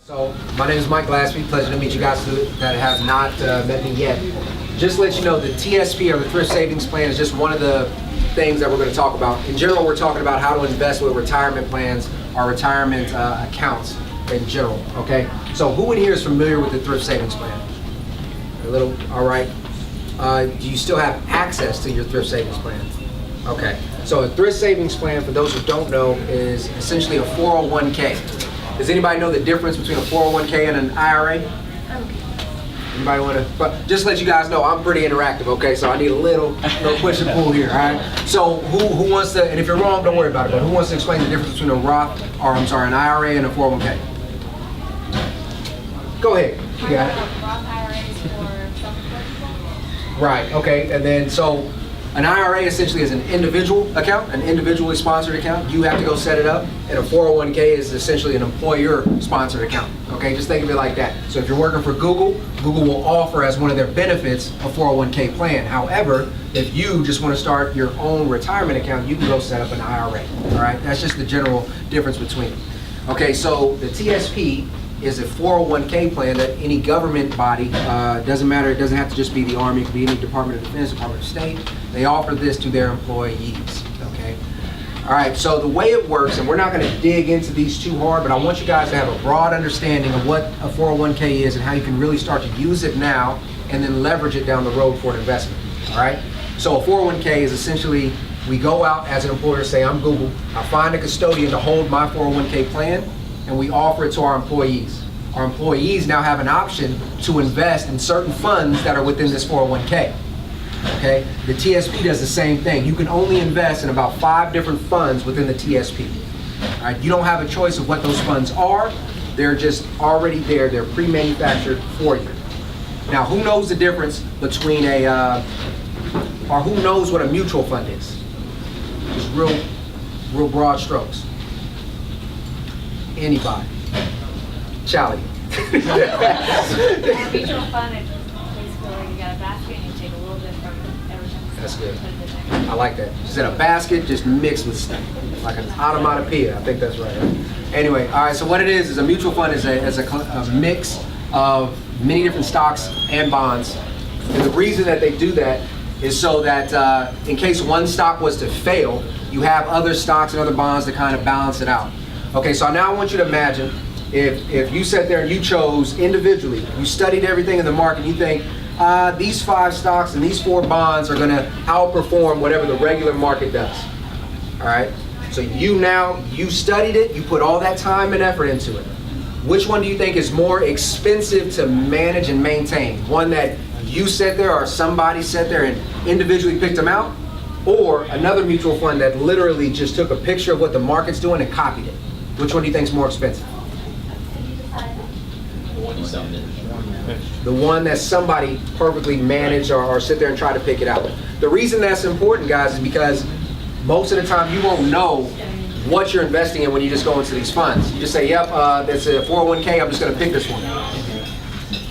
So, my name is Mike Glaspie. Pleasure to meet you guys that have not met me yet. Just to let you know, the TSP, or the Thrift Savings Plan, is just one of the things that we're going to talk about. In general, we're talking about how to invest with retirement plans or retirement accounts in general, okay? So, who in here is familiar with the Thrift Savings Plan? A little, all right. Do you still have access to your Thrift Savings Plan? Okay. So, a Thrift Savings Plan, for those who don't know, is essentially a 401k. Does anybody know the difference between a 401k and an IRA? Anybody want to? But just to let you guys know, I'm pretty interactive, okay? So I need a little push and pull here, all right? So who wants to, and if you're wrong, don't worry about it, but who wants to explain the difference between a Roth, or I'm sorry, an IRA and a 401k? Go ahead, you got it. Roth IRAs for self-employed. Right, okay, and then so an IRA essentially is an individual account, an individually sponsored account. You have to go set it up. And a 401k is essentially an employer-sponsored account. Okay, just think of it like that. So if you're working for Google, Google will offer as one of their benefits a 401k plan. However, if you just want to start your own retirement account, you can go set up an IRA. All right, that's just the general difference between them. Okay, so the TSP is a 401k plan that any government body, doesn't matter, it doesn't have to just be the Army, it could be any Department of Defense, Department of State, they offer this to their employees, okay? All right, so the way it works, and we're not gonna dig into these too hard, but I want you guys to have a broad understanding of what a 401k is and how you can really start to use it now and then leverage it down the road for an investment, all right? So a 401k is essentially, we go out as an employer, say I'm Google, I find a custodian to hold my 401k plan, and we offer it to our employees. Our employees now have an option to invest in certain funds that are within this 401k. Okay? The TSP does the same thing. You can only invest in about 5 different funds within the TSP. All right? You don't have a choice of what those funds are. They're just already there. They're pre-manufactured for you. Now, who knows the difference between or who knows what a mutual fund is? Just real broad strokes. Anybody? Charlie. Mutual fund is basically where you got a basket and you take a little bit from everything. That's good. I like that. She said a basket just mixed with stuff, like an onomatopoeia. I think that's right. Anyway, all right. So what it is a mutual fund is a mix of many different stocks and bonds. And the reason that they do that is so that in case one stock was to fail, you have other stocks and other bonds to kind of balance it out. Okay, so now I want you to imagine if you sat there and you chose individually, you studied everything in the market, you think these 5 stocks and these 4 bonds are going to outperform whatever the regular market does. All right, so you studied it, you put all that time and effort into it. Which one do you think is more expensive to manage and maintain? One that you sat there or somebody sat there and individually picked them out? Or another mutual fund that literally just took a picture of what the market's doing and copied it? Which one do you think is more expensive? The one that somebody perfectly managed or sit there and try to pick it out. The reason that's important, guys, is because most of the time you won't know what you're investing in when you just go into these funds. You just say, yep, that's a 401k, I'm just going to pick this one.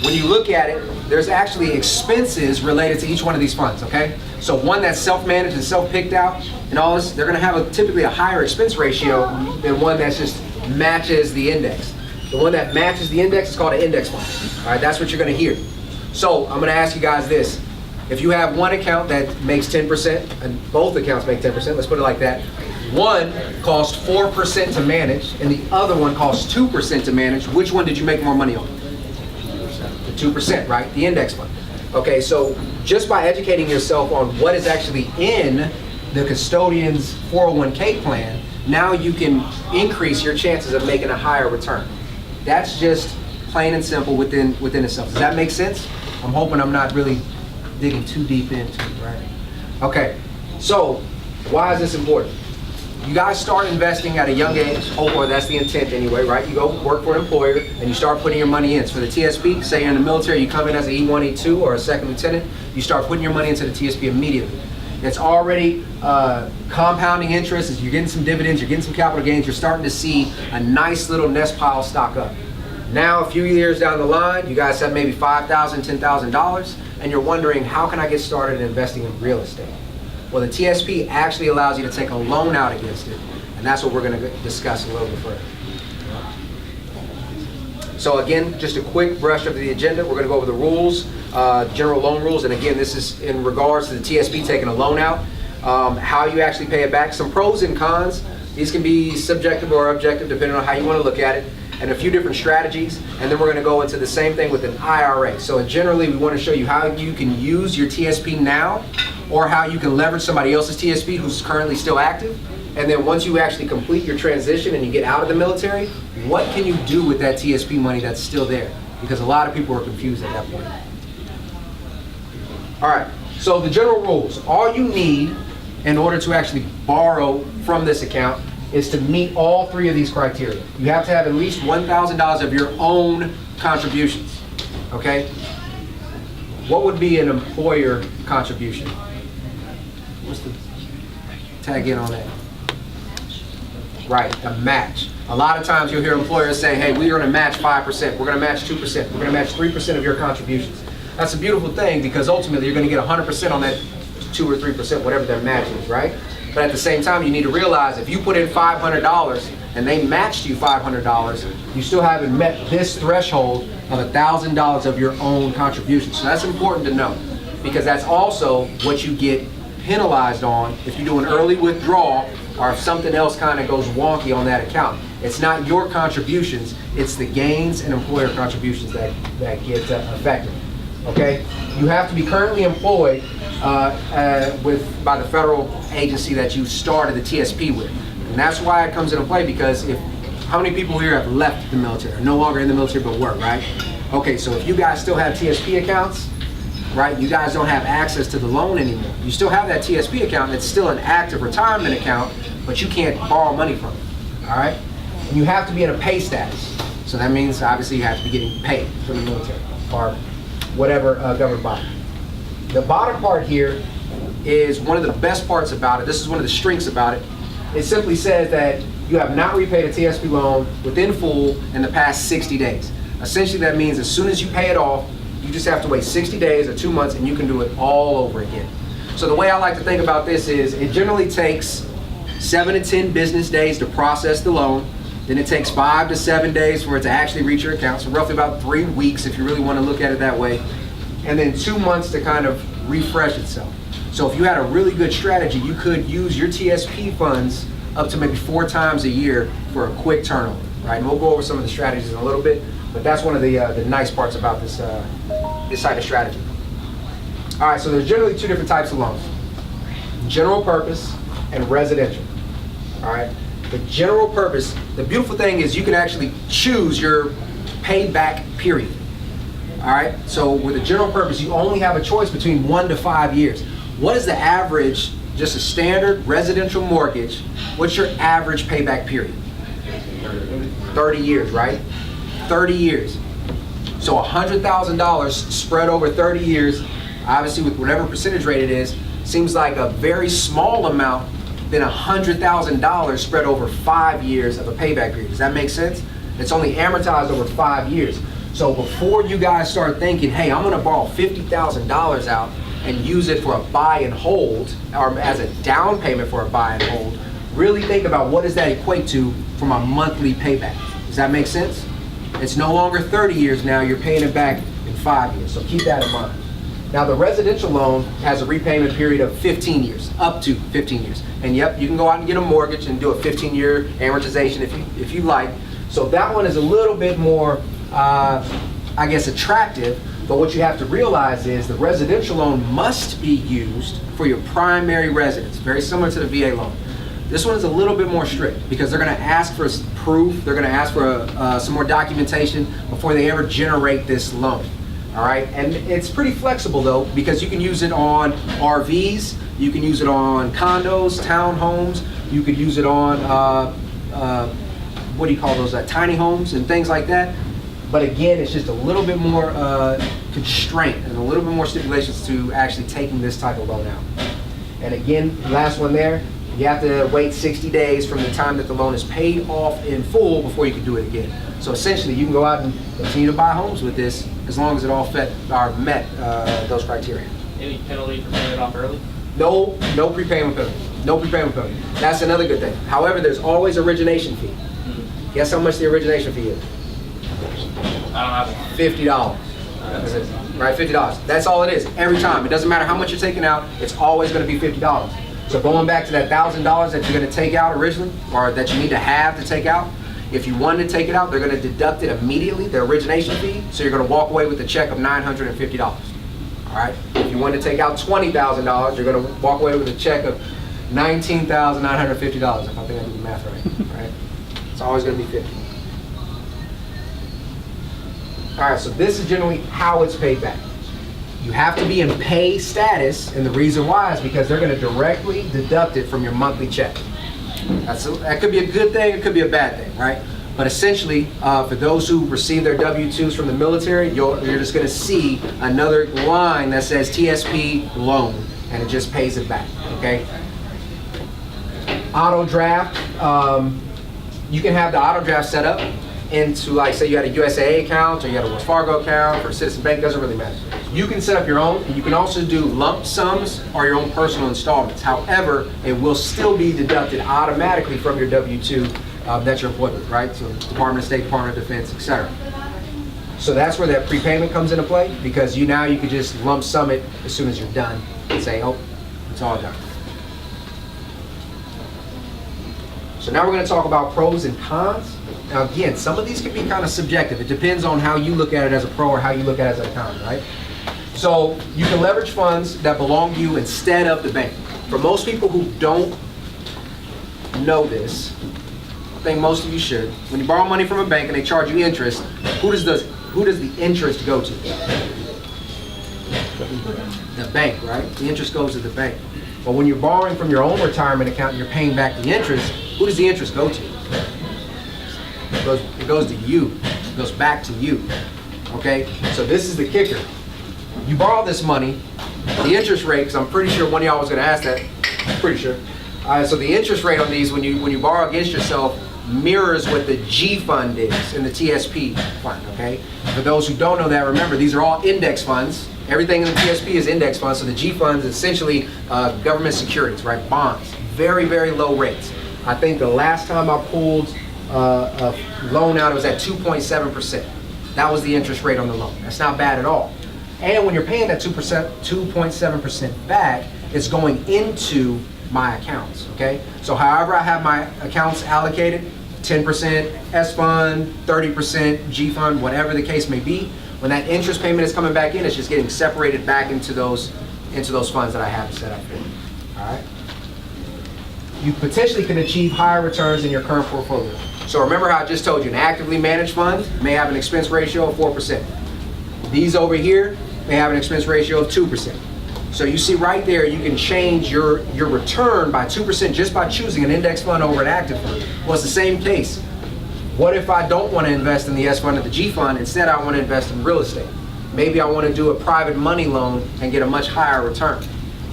When you look at it, there's actually expenses related to each one of these funds, okay? So one that's self-managed and self-picked out and all this, they're going to have typically a higher expense ratio than one that just matches the index. The one that matches the index is called an index fund. All right, that's what you're going to hear. So I'm going to ask you guys this. If you have one account that makes 10% and both accounts make 10%, let's put it like that. One costs 4% to manage and the other one costs 2% to manage. Which one did you make more money on? The 2%, right? The index fund. Okay, so just by educating yourself on what is actually in the custodian's 401k plan, now you can increase your chances of making a higher return. That's just plain and simple within itself. Does that make sense? I'm hoping I'm not really digging too deep into it, right? Okay, so why is this important? You guys start investing at a young age, or that's the intent anyway, right? You go work for an employer and you start putting your money in. So for the TSP, say you're in the military, you come in as an E1, E2, or a second lieutenant, you start putting your money into the TSP immediately. It's already compounding interest. As you're getting some dividends, you're getting some capital gains, you're starting to see a nice little nest pile stock up. Now, a few years down the line, you guys have maybe $5,000, $10,000, and you're wondering, how can I get started in investing in real estate? Well, the TSP actually allows you to take a loan out against it, and that's what we're going to discuss a little bit further. So again, just a quick brush of the agenda. We're going to go over the rules, general loan rules, and again, this is in regards to the TSP taking a loan out, how you actually pay it back, some pros and cons. These can be subjective or objective depending on how you want to look at it, and a few different strategies, and then we're going to go into the same thing with an IRA. So generally, we want to show you how you can use your TSP now, or how you can leverage somebody else's TSP who's currently still active. And then once you actually complete your transition and you get out of the military, what can you do with that TSP money that's still there? Because a lot of people are confused at that point. All right, so the general rules. All you need in order to actually borrow from this account is to meet all three of these criteria. You have to have at least $1,000 of your own contributions, okay? What would be an employer contribution? What's the tag in on that? Right, a match. A lot of times you'll hear employers say, hey, we're gonna match 5%, we're gonna match 2%, we're gonna match 3% of your contributions. That's a beautiful thing because ultimately you're gonna get 100% on that 2 or 3%, whatever their match is, right? But at the same time, you need to realize if you put in $500 and they matched you $500, you still haven't met this threshold of $1,000 of your own contribution. So that's important to know because that's also what you get penalized on if you do an early withdrawal or if something else kind of goes wonky on that account. It's not your contributions, it's the gains and employer contributions that get affected. Okay, you have to be currently employed by the federal agency that you started the TSP with, and that's why it comes into play. Because how many people here have left the military, are no longer in the military but work, right? Okay, so if you guys still have TSP accounts, right, you guys don't have access to the loan anymore. You still have that TSP account, it's still an active retirement account, but you can't borrow money from it. All right, and you have to be in a pay status, so that means obviously you have to be getting paid from the military or whatever government body. The bottom part here is one of the best parts about it. This is one of the strengths about it. It simply says that you have not repaid a TSP loan within full in the past 60 days. Essentially, that means as soon as you pay it off, you just have to wait 60 days or 2 months and you can do it all over again. So the way I like to think about this is it generally takes 7 to 10 business days to process the loan. Then it takes 5 to 7 days for it to actually reach your account. So roughly about 3 weeks if you really want to look at it that way. And then 2 months to kind of refresh itself. So if you had a really good strategy, you could use your TSP funds up to maybe 4 times a year for a quick turnover, right? And we'll go over some of the strategies in a little bit, but that's one of the nice parts about this type of strategy. All right, so there's generally 2 different types of loans. General purpose and residential, all right? The general purpose, the beautiful thing is you can actually choose your payback period. All right, so with a general purpose, you only have a choice between 1 to 5 years. What is the average, just a standard residential mortgage, what's your average payback period? 30 years, right? 30 years. So $100,000 spread over 30 years, obviously with whatever percentage rate it is, seems like a very small amount than $100,000 spread over 5 years of a payback period. Does that make sense? It's only amortized over 5 years. So before you guys start thinking, hey, I'm gonna borrow $50,000 out and use it for a buy and hold, or as a down payment for a buy and hold, really think about what does that equate to from a monthly payback. Does that make sense? It's no longer 30 years now, you're paying it back in 5 years, so keep that in mind. Now the residential loan has a repayment period of 15 years, up to 15 years. And yep, you can go out and get a mortgage and do a 15-year amortization if you like. So that one is a little bit more, I guess, attractive, but what you have to realize is the residential loan must be used for your primary residence, very similar to the VA loan. This one is a little bit more strict because they're gonna ask for proof, they're gonna ask for some more documentation before they ever generate this loan, all right? And it's pretty flexible though, because you can use it on RVs, you can use it on condos, townhomes, you could use it on, what do you call those, tiny homes and things like that. But again, it's just a little bit more constraint and a little bit more stipulations to actually taking this type of loan out. And again, last one there, you have to wait 60 days from the time that the loan is paid off in full before you can do it again. So essentially, you can go out and continue to buy homes with this as long as it all met those criteria. Any penalty for paying it off early? No prepayment penalty. No prepayment penalty. That's another good thing. However, there's always origination fee. Guess how much the origination fee is? I don't have $50. Right, $50. That's all it is, every time. It doesn't matter how much you're taking out, it's always gonna be $50. So going back to that $1,000 that you're gonna take out originally, or that you need to have to take out, if you wanted to take it out, they're gonna deduct it immediately, the origination fee, so you're gonna walk away with a check of $950. All right, if you want to take out $20,000, you're gonna walk away with a check of $19,950, if I think I did the math right. It's always gonna be 50. All right, so this is generally how it's paid back. You have to be in pay status, and the reason why is because they're going to directly deduct it from your monthly check. That could be a good thing, it could be a bad thing, right? But essentially, for those who receive their W-2s from the military, you're just going to see another line that says TSP loan, and it just pays it back, okay? Auto draft, you can have the auto draft set up into, like, say you had a USAA account or you had a Wells Fargo account or Citizen Bank, doesn't really matter. You can set up your own, and you can also do lump sums or your own personal installments. However, it will still be deducted automatically from your W-2 that you're employed with, right? So Department of State, Department of Defense, etc. So that's where that prepayment comes into play, because you could just lump sum it as soon as you're done and say, oh, it's all done. So now we're going to talk about pros and cons. Now again, some of these can be kind of subjective. It depends on how you look at it as a pro or how you look at it as an accountant, right? So you can leverage funds that belong to you instead of the bank. For most people who don't know this, I think most of you should. When you borrow money from a bank and they charge you interest, who does the interest go to? The bank, right? The interest goes to the bank. But when you're borrowing from your own retirement account and you're paying back the interest, who does the interest go to? It goes to you. It goes back to you. Okay? So this is the kicker. You borrow this money, the interest rate, because I'm pretty sure one of y'all was going to ask that. Pretty sure. So the interest rate on these, when you borrow against yourself, mirrors what the G fund is in the TSP fund. Okay? For those who don't know that, remember these are all index funds. Everything in the TSP is index funds. So the G funds is essentially government securities, right? Bonds. Very, very low rates. I think the last time I pulled a loan out, it was at 2.7%. That was the interest rate on the loan. That's not bad at all. And when you're paying that 2.7% back, it's going into my accounts, okay? So however I have my accounts allocated, 10% S fund, 30% G fund, whatever the case may be, when that interest payment is coming back in, it's just getting separated back into those funds that I have set up for. All right? You potentially can achieve higher returns in your current portfolio. So remember how I just told you, an actively managed fund may have an expense ratio of 4%. These over here may have an expense ratio of 2%. So you see right there, you can change your return by 2% just by choosing an index fund over an active fund. Well, it's the same case. What if I don't want to invest in the S fund or the G fund? Instead, I want to invest in real estate. Maybe I want to do a private money loan and get a much higher return.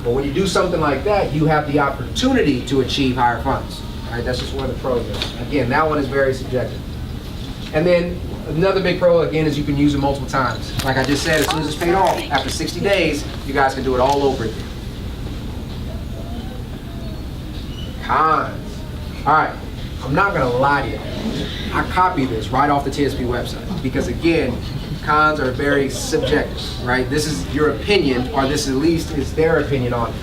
But when you do something like that, you have the opportunity to achieve higher funds. All right, that's just one of the pros. Again, that one is very subjective. And then another big pro, again, is you can use it multiple times. Like I just said, as soon as it's paid off, after 60 days, you guys can do it all over again. Cons. All right, I'm not gonna lie to you. I copied this right off the TSP website because, again, cons are very subjective, right? This is your opinion, or this at least is their opinion on it.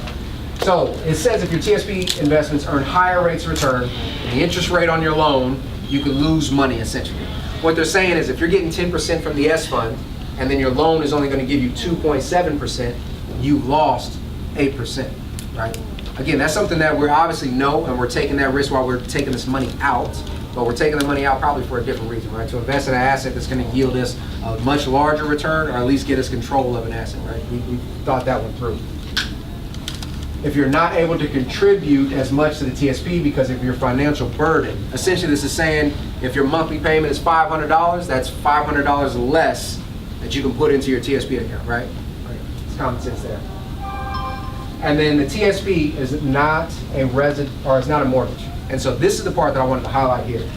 So it says if your TSP investments earn higher rates of return, the interest rate on your loan, you could lose money essentially. What they're saying is if you're getting 10% from the S fund and then your loan is only going to give you 2.7%, you've lost 8%, right? Again, that's something that we obviously know, and we're taking that risk while we're taking this money out, but we're taking the money out probably for a different reason, right? To invest in an asset that's going to yield us a much larger return, or at least get us control of an asset, right? We thought that one through. If you're not able to contribute as much to the TSP because of your financial burden, essentially this is saying if your monthly payment is $500, that's $500 less that you can put into your TSP account, right? It's common sense there. And then the TSP is not a it's not a mortgage. And so this is the part that I wanted to highlight here.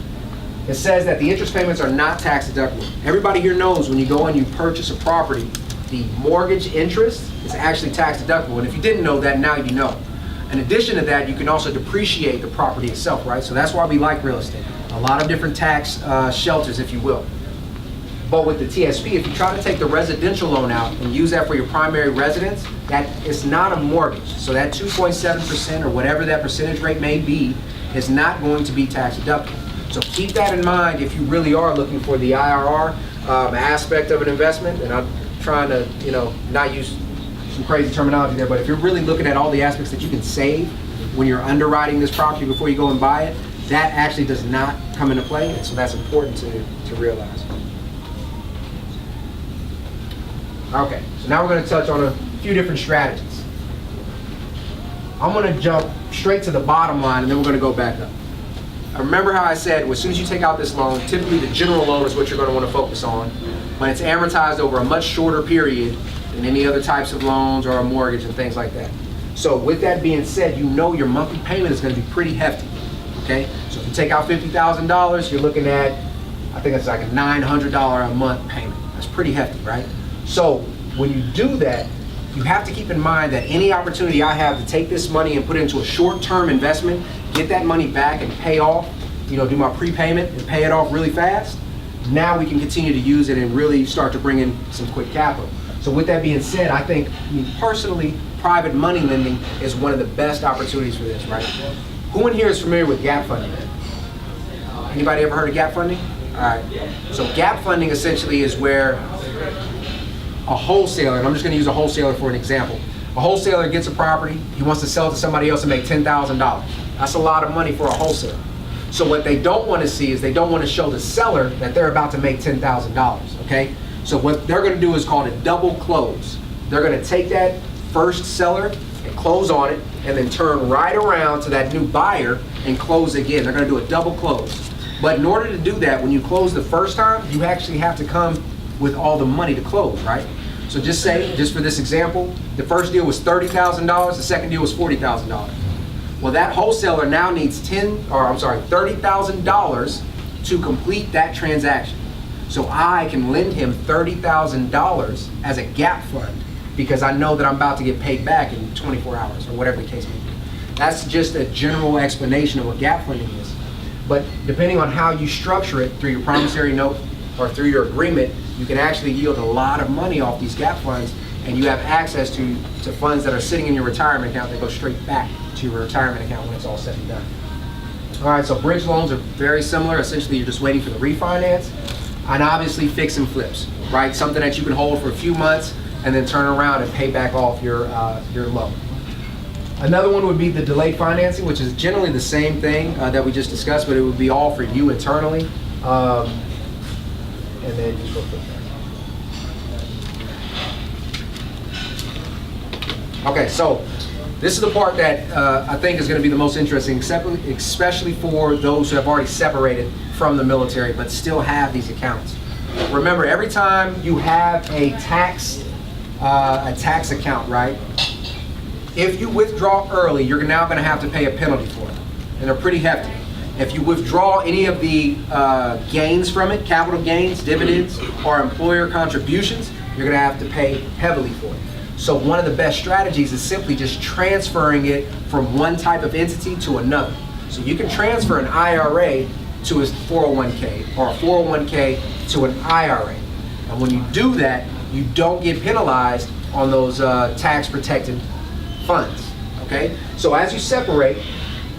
It says that the interest payments are not tax deductible. Everybody here knows when you go and you purchase a property, the mortgage interest is actually tax deductible. And if you didn't know that, now you know. In addition to that, you can also depreciate the property itself, right? So that's why we like real estate. A lot of different tax shelters, if you will. But with the TSP, if you try to take the residential loan out and use that for your primary residence, that is not a mortgage. So that 2.7% or whatever that percentage rate may be is not going to be tax deductible. So keep that in mind if you really are looking for the IRR aspect of an investment. And I'm trying to, not use some crazy terminology there, but if you're really looking at all the aspects that you can save when you're underwriting this property before you go and buy it, that actually does not come into play. And so that's important to realize. Okay, so now we're going to touch on a few different strategies. I'm going to jump straight to the bottom line, and then we're going to go back up. Remember how I said, as soon as you take out this loan, typically the general loan is what you're going to want to focus on, when it's amortized over a much shorter period than any other types of loans or a mortgage and things like that. So with that being said, your monthly payment is going to be pretty hefty. Okay, so if you take out $50,000, you're looking at, I think it's like a $900 a month payment. That's pretty hefty, right? So when you do that, you have to keep in mind that any opportunity I have to take this money and put it into a short-term investment, get that money back and pay off, do my prepayment and pay it off really fast, now we can continue to use it and really start to bring in some quick capital. So with that being said, I think, personally, private money lending is one of the best opportunities for this, right? Who in here is familiar with gap funding? Anybody ever heard of gap funding? All right. So gap funding essentially is where a wholesaler, and I'm just going to use a wholesaler for an example. A wholesaler gets a property, he wants to sell it to somebody else and make $10,000. That's a lot of money for a wholesaler. So what they don't want to see is they don't want to show the seller that they're about to make $10,000, okay? So what they're going to do is called a double close. They're going to take that first seller and close on it, and then turn right around to that new buyer and close again. They're going to do a double close. But in order to do that, when you close the first time, you actually have to come with all the money to close, right? So just for this example, the first deal was $30,000, the second deal was $40,000. Well, that wholesaler now needs $30,000 to complete that transaction. So I can lend him $30,000 as a gap fund because I know that I'm about to get paid back in 24 hours or whatever the case may be. That's just a general explanation of what gap funding is. But depending on how you structure it through your promissory note or through your agreement, you can actually yield a lot of money off these gap funds, and you have access to funds that are sitting in your retirement account that go straight back to your retirement account when it's all said and done. All right, so bridge loans are very similar. Essentially, you're just waiting for the refinance, and obviously fix and flips, right? Something that you can hold for a few months and then turn around and pay back off your loan. Another one would be the delayed financing, which is generally the same thing that we just discussed, but it would be all for you internally. And then just real quick. Okay, so this is the part that I think is going to be the most interesting, especially for those who have already separated from the military but still have these accounts. Remember, every time you have a tax account, right? If you withdraw early, you're now going to have to pay a penalty for it, and they're pretty hefty. If you withdraw any of the gains from it, capital gains, dividends, or employer contributions, you're going to have to pay heavily for it. So one of the best strategies is simply just transferring it from one type of entity to another. So you can transfer an IRA to a 401k or a 401k to an IRA. And when you do that, you don't get penalized on those tax protected funds, okay? So as you separate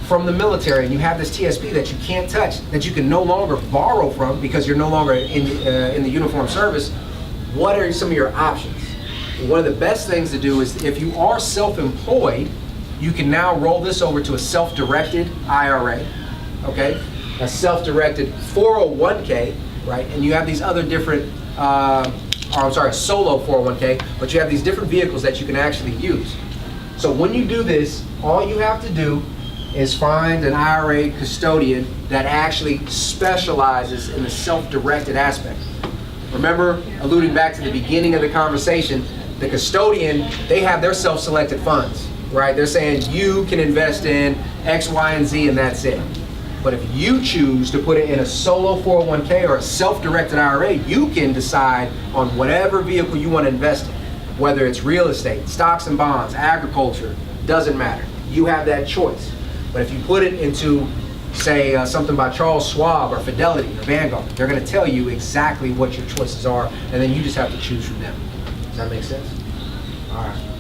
from the military and you have this TSP that you can't touch, that you can no longer borrow from because you're no longer in the uniform service, what are some of your options? One of the best things to do is if you are self-employed, you can now roll this over to a self-directed IRA, okay? A self-directed 401k, right? And you have these other different, a solo 401k, but you have these different vehicles that you can actually use. So when you do this, all you have to do is find an IRA custodian that actually specializes in the self-directed aspect. Remember, alluding back to the beginning of the conversation, the custodian, they have their self-selected funds, right? They're saying you can invest in X, Y, and Z, and that's it. But if you choose to put it in a solo 401k or a self-directed IRA, you can decide on whatever vehicle you want to invest in, whether it's real estate, stocks and bonds, agriculture, doesn't matter. You have that choice. But if you put it into say something by Charles Schwab or Fidelity or Vanguard. They're going to tell you exactly what your choices are, and then you just have to choose from them. Does that make sense? All right.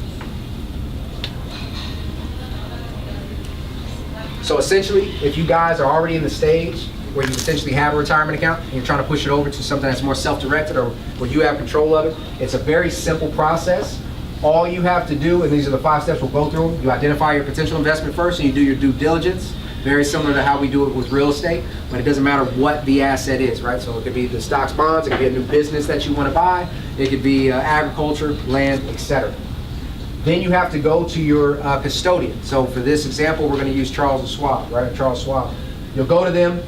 So essentially, if you guys are already in the stage where you essentially have a retirement account and you're trying to push it over to something that's more self-directed or where you have control of it, it's a very simple process. All you have to do, and these are the 5 steps we'll go through, you identify your potential investment first and you do your due diligence. Very similar to how we do it with real estate, but it doesn't matter what the asset is, right? So it could be the stocks, bonds, it could be a new business that you want to buy, it could be agriculture, land, etc. Then you have to go to your custodian. So for this example, we're going to use Charles Schwab, right? Charles Schwab. You'll go to them,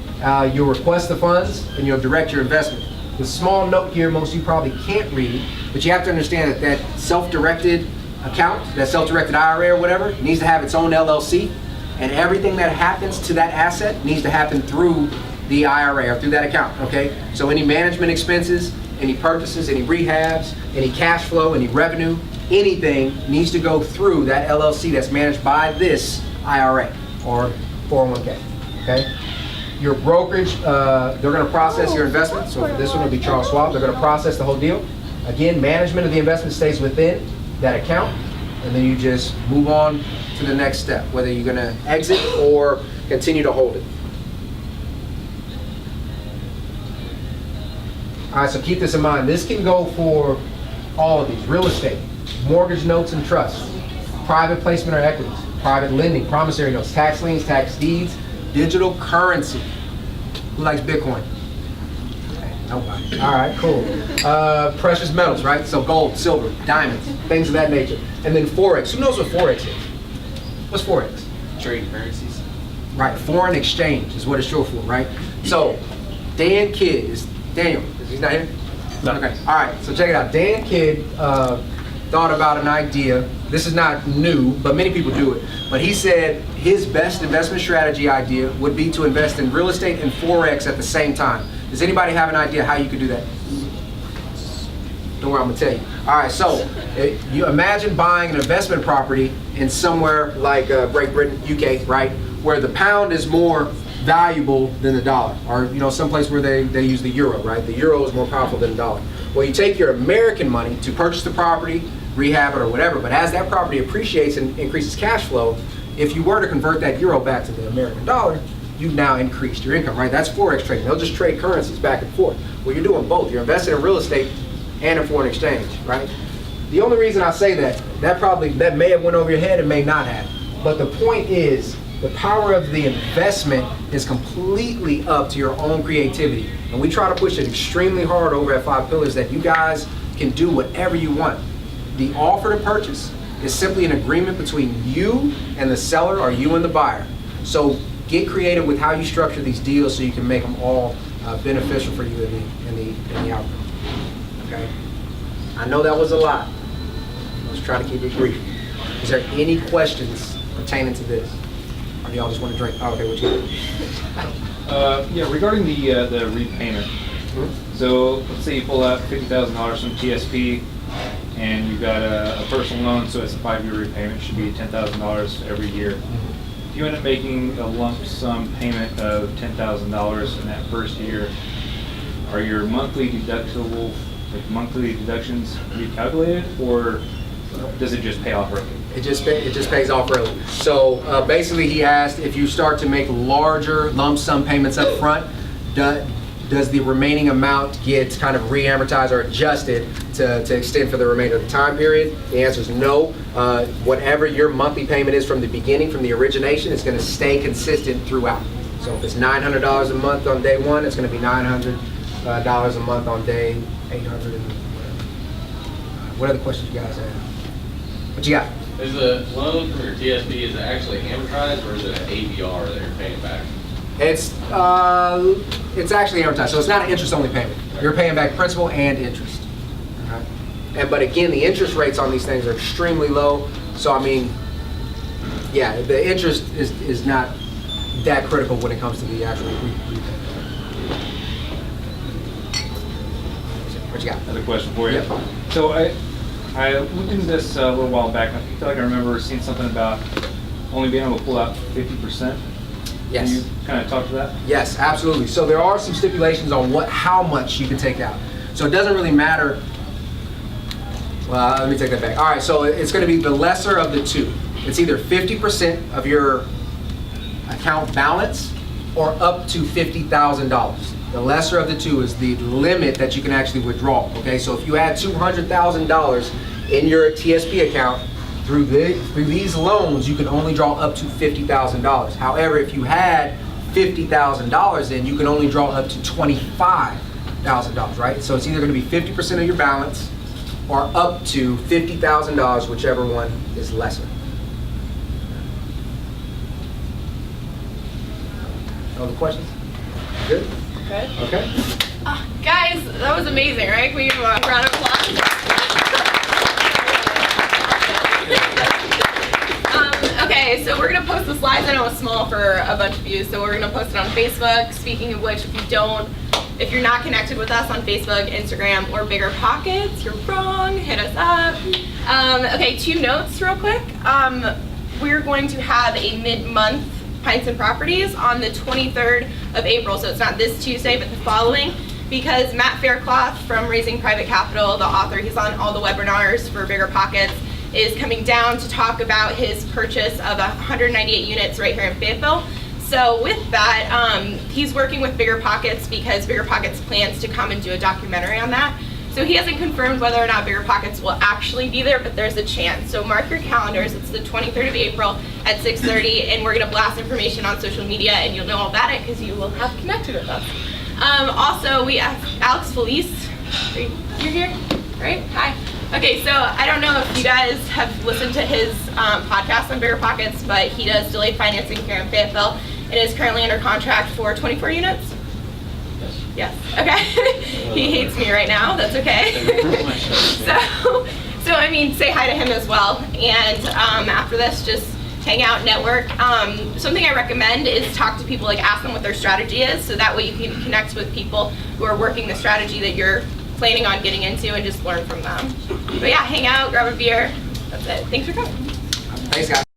you'll request the funds, and you'll direct your investment. The small note here, most of you probably can't read, but you have to understand that that self-directed account, that self-directed IRA or whatever, needs to have its own LLC. And everything that happens to that asset needs to happen through the IRA or through that account, okay? So any management expenses, any purchases, any rehabs, any cash flow, any revenue, anything needs to go through that LLC that's managed by this IRA or 401k, okay? Your brokerage, they're gonna process your investment. So for this one, it'll be Charles Schwab. They're gonna process the whole deal. Again, management of the investment stays within that account, and then you just move on to the next step, whether you're gonna exit or continue to hold it. All right, so keep this in mind. This can go for all of these: real estate, mortgage notes and trusts, private placement or equities, private lending, promissory notes, tax liens, tax deeds, digital currency. Who likes Bitcoin? Nobody. All right, cool. Precious metals, right? So gold, silver, diamonds, things of that nature. And then Forex. Who knows what Forex is? What's Forex? Trading currencies. Right, foreign exchange is what it's short for, right? So, Dan Kidd, is Daniel, is he not here? No. Okay, all right, so check it out. Dan Kidd thought about an idea. This is not new, but many people do it. But he said his best investment strategy idea would be to invest in real estate and Forex at the same time. Does anybody have an idea how you could do that? Don't worry, I'm gonna tell you. All right, so you imagine buying an investment property in somewhere like Great Britain, UK, right, where the pound is more valuable than the dollar, or someplace where they use the euro, right? The euro is more powerful than the dollar. Well, you take your American money to purchase the property, rehab it or whatever, but as that property appreciates and increases cash flow, if you were to convert that euro back to the American dollar, you've now increased your income, right? That's Forex trading. They'll just trade currencies back and forth. Well, you're doing both. You're investing in real estate and in foreign exchange, right? The only reason I say that may have went over your head, it may not have. But the point is, the power of the investment is completely up to your own creativity. And we try to push it extremely hard over at 5 Pillars that you guys can do whatever you want. The offer to purchase is simply an agreement between you and the seller or you and the buyer. So get creative with how you structure these deals so you can make them all beneficial for you in the outcome. Okay? I know that was a lot. Let's try to keep it brief. Is there any questions pertaining to this? Or do y'all just want to drink? Oh, okay, what you got? Yeah, regarding the repayment. Mm-hmm. So let's say you pull out $50,000 from TSP and you've got a personal loan, so it's a 5-year repayment, should be $10,000 every year. If you end up making a lump sum payment of $10,000 in that first year, are your monthly deductible, like monthly deductions recalculated, or does it just pay off early? It just pays off early. So basically he asked, if you start to make larger lump sum payments up front, does the remaining amount get kind of re-amortized or adjusted to extend for the remainder of the time period? The answer is no. Whatever your monthly payment is from the beginning, from the origination, it's going to stay consistent throughout. So if it's $900 a month on day one, it's going to be $900 a month on day 800 and whatever. What other questions you guys have? What you got? Is the loan from your TSP, is it actually amortized or is it an APR that you're paying back? It's actually amortized, so it's not an interest-only payment. You're paying back principal and interest. Okay? But again, the interest rates on these things are extremely low. So I mean, yeah, the interest is not that critical when it comes to the actual repayment. What you got? Another question for you. Yep. So I looked into this a little while back. I feel like I remember seeing something about only being able to pull out 50% Yes. Can you kind of talk to that? Yes, absolutely. So there are some stipulations on how much you can take out. So it doesn't really matter. Well, let me take that back. All right, so it's going to be the lesser of the two. It's either 50% of your account balance or up to $50,000. The lesser of the two is the limit that you can actually withdraw. Okay, so if you had $200,000 in your TSP account, through these loans, you can only draw up to $50,000. However, if you had $50,000 in, you can only draw up to $25,000, right? So it's either going to be 50% of your balance or up to $50,000, whichever one is lesser. Other questions? Good? Good. Okay. Guys, that was amazing, right? Can we give a round of applause? Okay, so we're gonna post the slides. I know it's small for a bunch of you, so we're gonna post it on Facebook. Speaking of which, if you're not connected with us on Facebook, Instagram, or Bigger Pockets, you're wrong. Hit us up. Okay, 2 notes real quick. We're going to have a mid-month Pints Properties on the 23rd of April, so it's not this Tuesday, but the following, because Matt Faircloth from Raising Private Capital, the author, he's on all the webinars for Bigger Pockets, is coming down to talk about his purchase of 198 units right here in Fayetteville. So with that, he's working with Bigger Pockets because Bigger Pockets plans to come and do a documentary on that. So he hasn't confirmed whether or not Bigger Pockets will actually be there, but there's a chance. So mark your calendars. It's the 23rd of April at 6:30, and we're going to blast information on social media, and you'll know all about it because you will have connected with us. Also, we have Alex Felice. You're here, right? Hi. Okay, so I don't know if you guys have listened to his podcast on Bigger Pockets, but he does delayed financing here in Fayetteville and is currently under contract for 24 units. Yes. Okay. He hates me right now. That's okay. So I mean, say hi to him as well. And after this, just hang out, network. Something I recommend is talk to people, like ask them what their strategy is, so that way you can connect with people who are working the strategy that you're planning on getting into and just learn from them. But yeah, hang out, grab a beer. That's it. Thanks for coming. Thanks, guys.